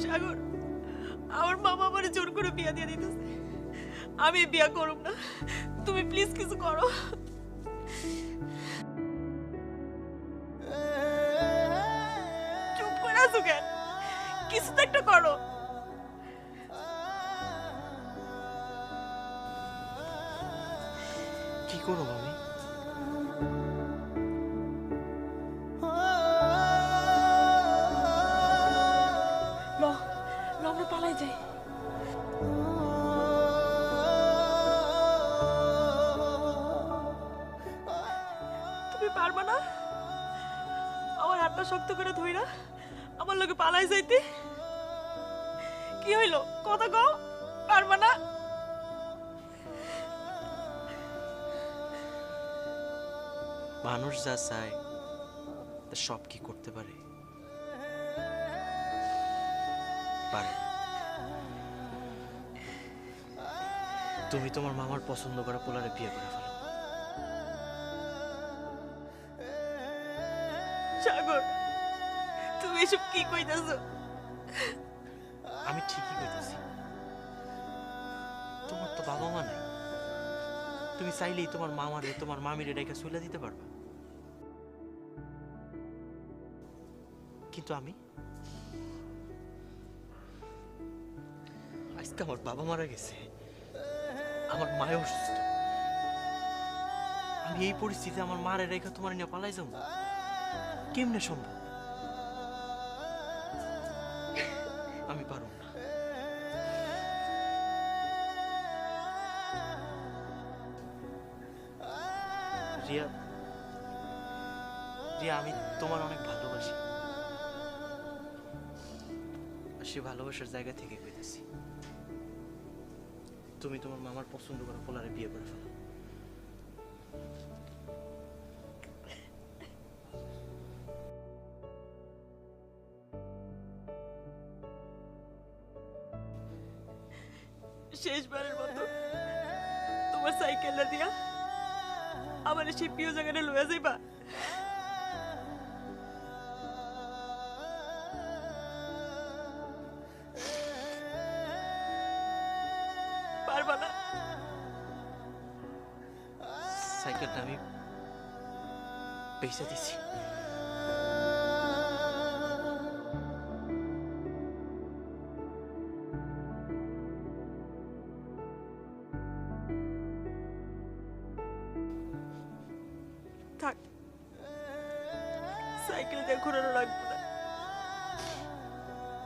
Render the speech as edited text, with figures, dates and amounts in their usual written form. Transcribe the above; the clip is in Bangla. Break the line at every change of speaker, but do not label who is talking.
সাগর, আমার মামা আমারে জোর করে বিয়া দিয়ে দিতেছে। আমি বিয়া করব না, তুমি প্লিজ কিছু করো। চুপ করে আছো কেন? কিছু তো একটা করো।
কি করো আমি?
ল ল, আমরা পালাই যাই। তুমি পারবা না আমার হাতটা শক্ত করে ধইরা আমার লগে পালাই যাইতে? কি হইলো, কথা কও। পারবা না?
মানুষ যা চায় তা সব কি করতে পারে? পারে। তুমি তোমার মামার পছন্দ করা পোলারে বিয়ে করে ফেলো।
সাগর, তুমি এসব কি কইতাছো?
আমি ঠিকই কইতেছি। তোমার তো বাবা মা নাই, তুমি চাইলেই তোমার মামারে তোমার মামিরে রেখে চলে দিতে পারবা। কিন্তু আমি আজকে আমার বাবা মারা গেছে, আমার মায় অসুস্থ। আমি এই পরিস্থিতিতে আমার মারে রেখে তোমার নিয়ে পালাই যাবো, কেমনে সম্ভব? আমি পারব না। রিয়া, রিয়া, আমি তোমার অনেক ভালোবাসি। আর সে ভালোবাসার জায়গা থেকে কইতেছি, তুমি তোমার মামার পছন্দ করা পোলারে বিয়ে করে ফেলো।
শেষবারের মতো তোমার সাইকেলটা দিয়া আমার সেই প্রিয় জায়গাটা লইয়া যাইবা? পারবা না?
সাইকেলটা আমি পয়সা দিছি।
থাক, সাইকেল দিয়ে ঘুরানো লাগবে।